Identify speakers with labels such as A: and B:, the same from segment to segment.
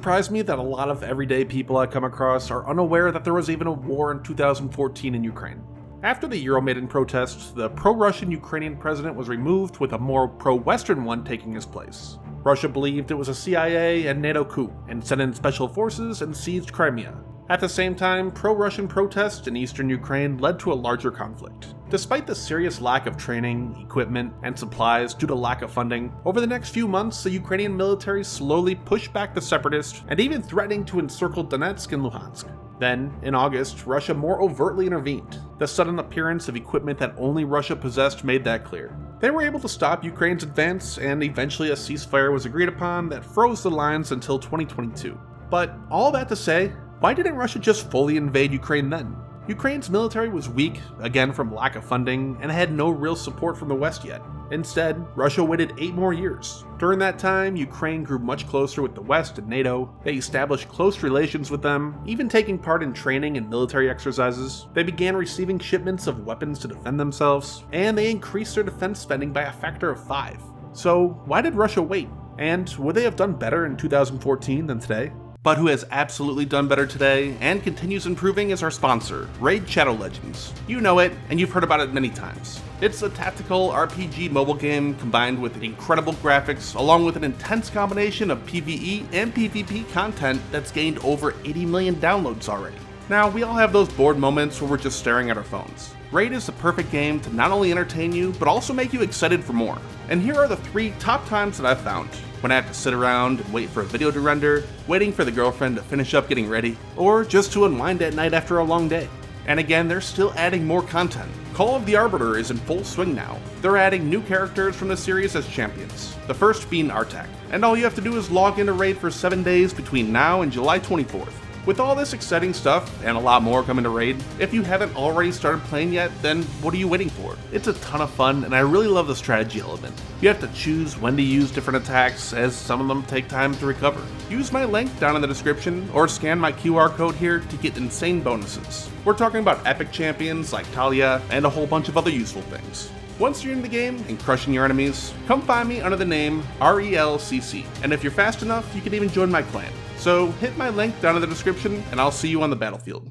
A: surprise me that a lot of everyday people I come across are unaware that there was even a war in 2014 in Ukraine. After the Euromaidan protests, the pro-Russian Ukrainian president was removed with a more pro-Western one taking his place. Russia believed it was a CIA and NATO coup, and sent in special forces and seized Crimea. At the same time, pro-Russian protests in eastern Ukraine led to a larger conflict. Despite the serious lack of training, equipment, and supplies due to lack of funding, over the next few months the Ukrainian military slowly pushed back the separatists and even threatening to encircle Donetsk and Luhansk. Then, in August, Russia more overtly intervened. The sudden appearance of equipment that only Russia possessed made that clear. They were able to stop Ukraine's advance, and eventually a ceasefire was agreed upon that froze the lines until 2022. But all that to say, why didn't Russia just fully invade Ukraine then? Ukraine's military was weak, again from lack of funding, and had no real support from the West yet. Instead, Russia waited 8 more years. During that time, Ukraine grew much closer with the West and NATO. They established close relations with them, even taking part in training and military exercises. They began receiving shipments of weapons to defend themselves, and they increased their defense spending by a factor of 5. So why did Russia wait? And would they have done better in 2014 than today? But who has absolutely done better today and continues improving is our sponsor, Raid Shadow Legends. You know it, and you've heard about it many times. It's a tactical RPG mobile game combined with incredible graphics, along with an intense combination of PvE and PvP content that's gained over 80 million downloads already. Now, we all have those bored moments where we're just staring at our phones. Raid is the perfect game to not only entertain you, but also make you excited for more. And here are the 3 top times that I've found. When I have to sit around and wait for a video to render, waiting for the girlfriend to finish up getting ready, or just to unwind at night after a long day. And again, they're still adding more content. Call of the Arbiter is in full swing now. They're adding new characters from the series as champions, the first being Artak, and all you have to do is log into Raid for 7 days between now and July 24th. With all this exciting stuff, and a lot more coming to Raid, if you haven't already started playing yet, then what are you waiting for? It's a ton of fun, and I really love the strategy element. You have to choose when to use different attacks, as some of them take time to recover. Use my link down in the description, or scan my QR code here to get insane bonuses. We're talking about epic champions like Talia, and a whole bunch of other useful things. Once you're in the game and crushing your enemies, come find me under the name RELCC, and if you're fast enough, you can even join my clan. So hit my link down in the description, and I'll see you on the battlefield.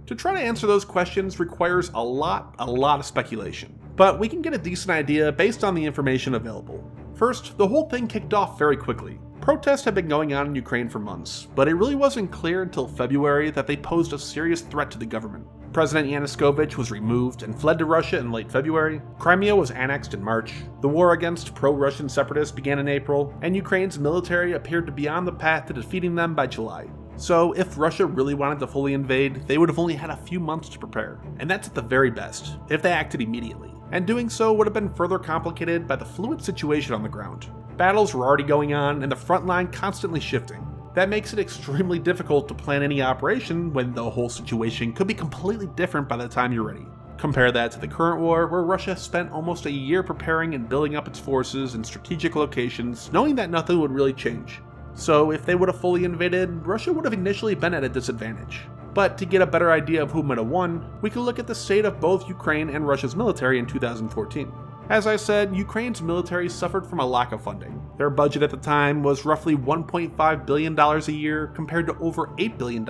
A: To try to answer those questions requires a lot of speculation, but we can get a decent idea based on the information available. First, the whole thing kicked off very quickly. Protests had been going on in Ukraine for months, but it really wasn't clear until February that they posed a serious threat to the government. President Yanukovych was removed and fled to Russia in late February, Crimea was annexed in March, the war against pro-Russian separatists began in April, and Ukraine's military appeared to be on the path to defeating them by July. So if Russia really wanted to fully invade, they would have only had a few months to prepare, and that's at the very best, if they acted immediately. And doing so would have been further complicated by the fluid situation on the ground. Battles were already going on, and the front line constantly shifting. That makes it extremely difficult to plan any operation when the whole situation could be completely different by the time you're ready. Compare that to the current war, where Russia spent almost a year preparing and building up its forces in strategic locations, knowing that nothing would really change. So if they would have fully invaded, Russia would have initially been at a disadvantage. But to get a better idea of who might have won, we can look at the state of both Ukraine and Russia's military in 2014. As I said, Ukraine's military suffered from a lack of funding. Their budget at the time was roughly $1.5 billion a year compared to over $8 billion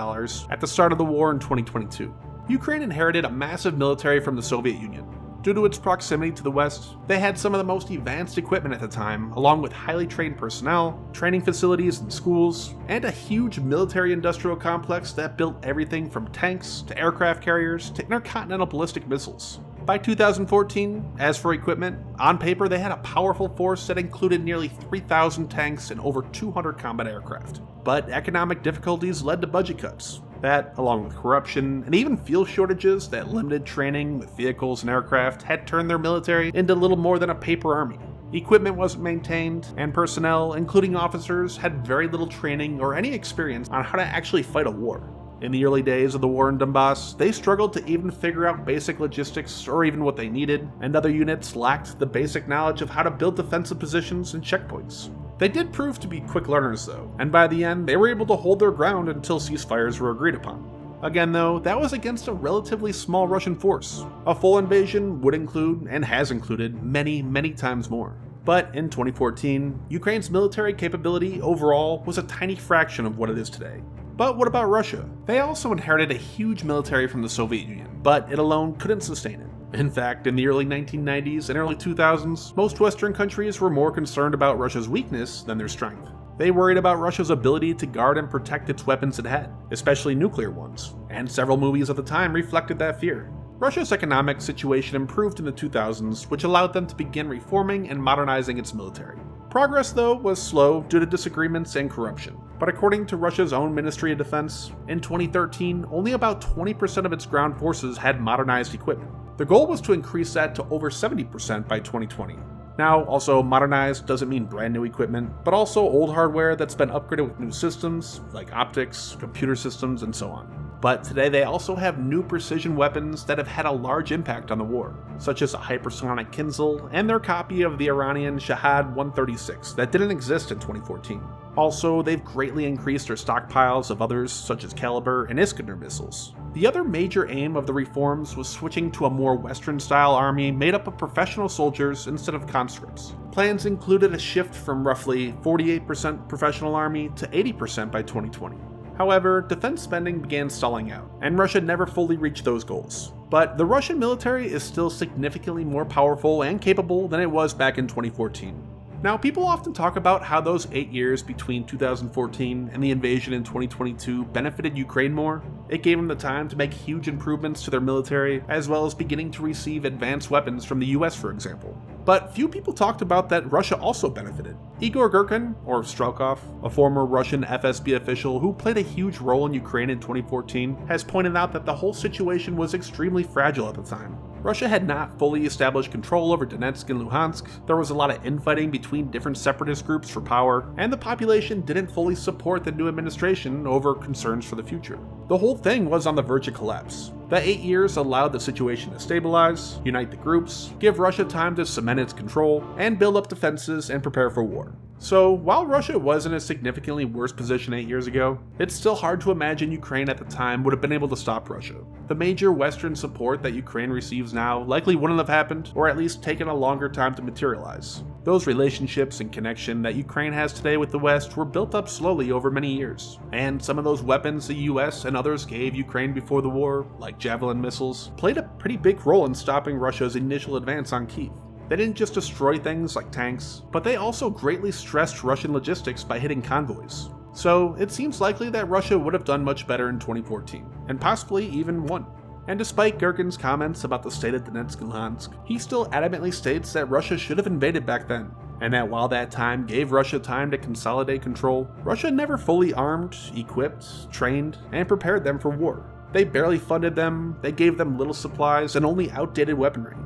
A: at the start of the war in 2022. Ukraine inherited a massive military from the Soviet Union. Due to its proximity to the West, they had some of the most advanced equipment at the time, along with highly trained personnel, training facilities and schools, and a huge military-industrial complex that built everything from tanks to aircraft carriers to intercontinental ballistic missiles. By 2014, as for equipment, on paper they had a powerful force that included nearly 3,000 tanks and over 200 combat aircraft. But economic difficulties led to budget cuts. That, along with corruption and even fuel shortages that limited training with vehicles and aircraft, had turned their military into little more than a paper army. Equipment wasn't maintained, and personnel, including officers, had very little training or any experience on how to actually fight a war. In the early days of the war in Donbass, they struggled to even figure out basic logistics or even what they needed, and other units lacked the basic knowledge of how to build defensive positions and checkpoints. They did prove to be quick learners though, and by the end they were able to hold their ground until ceasefires were agreed upon. Again though, that was against a relatively small Russian force. A full invasion would include, and has included, many times more. But in 2014, Ukraine's military capability overall was a tiny fraction of what it is today. But what about Russia? They also inherited a huge military from the Soviet Union, but it alone couldn't sustain it. In fact, in the early 1990s and early 2000s, most Western countries were more concerned about Russia's weakness than their strength. They worried about Russia's ability to guard and protect its weapons it had, especially nuclear ones, and several movies at the time reflected that fear. Russia's economic situation improved in the 2000s, which allowed them to begin reforming and modernizing its military. Progress, though, was slow due to disagreements and corruption. But according to Russia's own Ministry of Defense, in 2013, only about 20% of its ground forces had modernized equipment. The goal was to increase that to over 70% by 2020. Now, also, modernized doesn't mean brand new equipment, but also old hardware that's been upgraded with new systems, like optics, computer systems, and so on. But today they also have new precision weapons that have had a large impact on the war, such as a hypersonic Kinzhal and their copy of the Iranian Shahed 136 that didn't exist in 2014. Also, they've greatly increased their stockpiles of others such as Caliber and Iskander missiles. The other major aim of the reforms was switching to a more Western-style army made up of professional soldiers instead of conscripts. Plans included a shift from roughly 48% professional army to 80% by 2020. However, defense spending began stalling out, and Russia never fully reached those goals. But the Russian military is still significantly more powerful and capable than it was back in 2014. Now, people often talk about how those 8 years between 2014 and the invasion in 2022 benefited Ukraine more. It gave them the time to make huge improvements to their military, as well as beginning to receive advanced weapons from the US, for example. But few people talked about that Russia also benefited. Igor Girkin, or Strelkov, a former Russian FSB official who played a huge role in Ukraine in 2014, has pointed out that the whole situation was extremely fragile at the time. Russia had not fully established control over Donetsk and Luhansk, there was a lot of infighting between different separatist groups for power, and the population didn't fully support the new administration over concerns for the future. The whole thing was on the verge of collapse. The 8 years allowed the situation to stabilize, unite the groups, give Russia time to cement its control, and build up defenses and prepare for war. So, while Russia was in a significantly worse position 8 years ago, it's still hard to imagine Ukraine at the time would have been able to stop Russia. The major Western support that Ukraine receives now likely wouldn't have happened, or at least taken a longer time to materialize. Those relationships and connection that Ukraine has today with the West were built up slowly over many years, and some of those weapons the US and others gave Ukraine before the war, like Javelin missiles, played a pretty big role in stopping Russia's initial advance on Kyiv. They didn't just destroy things like tanks, but they also greatly stressed Russian logistics by hitting convoys. So it seems likely that Russia would have done much better in 2014, and possibly even won. And despite Girkin's comments about the state of Donetsk and Luhansk, he still adamantly states that Russia should have invaded back then, and that while that time gave Russia time to consolidate control, Russia never fully armed, equipped, trained, and prepared them for war. They barely funded them, they gave them little supplies, and only outdated weaponry.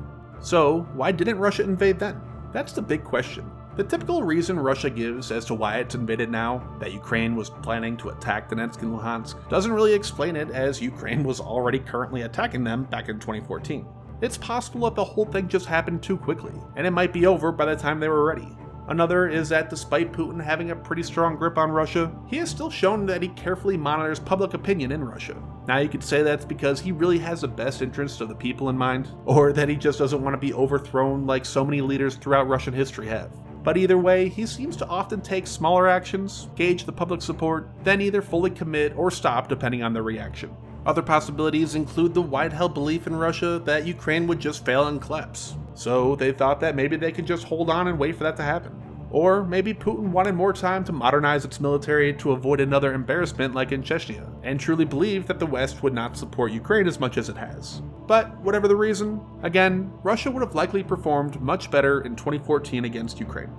A: So, why didn't Russia invade then? That's the big question. The typical reason Russia gives as to why it's invaded now, that Ukraine was planning to attack Donetsk and Luhansk, doesn't really explain it, as Ukraine was already currently attacking them back in 2014. It's possible that the whole thing just happened too quickly, and it might be over by the time they were ready. Another is that despite Putin having a pretty strong grip on Russia, he has still shown that he carefully monitors public opinion in Russia. Now you could say that's because he really has the best interests of the people in mind, or that he just doesn't want to be overthrown like so many leaders throughout Russian history have. But either way, he seems to often take smaller actions, gauge the public support, then either fully commit or stop depending on the reaction. Other possibilities include the wide-held belief in Russia that Ukraine would just fail and collapse, so they thought that maybe they could just hold on and wait for that to happen. Or maybe Putin wanted more time to modernize its military to avoid another embarrassment like in Chechnya, and truly believed that the West would not support Ukraine as much as it has. But whatever the reason, again, Russia would have likely performed much better in 2014 against Ukraine.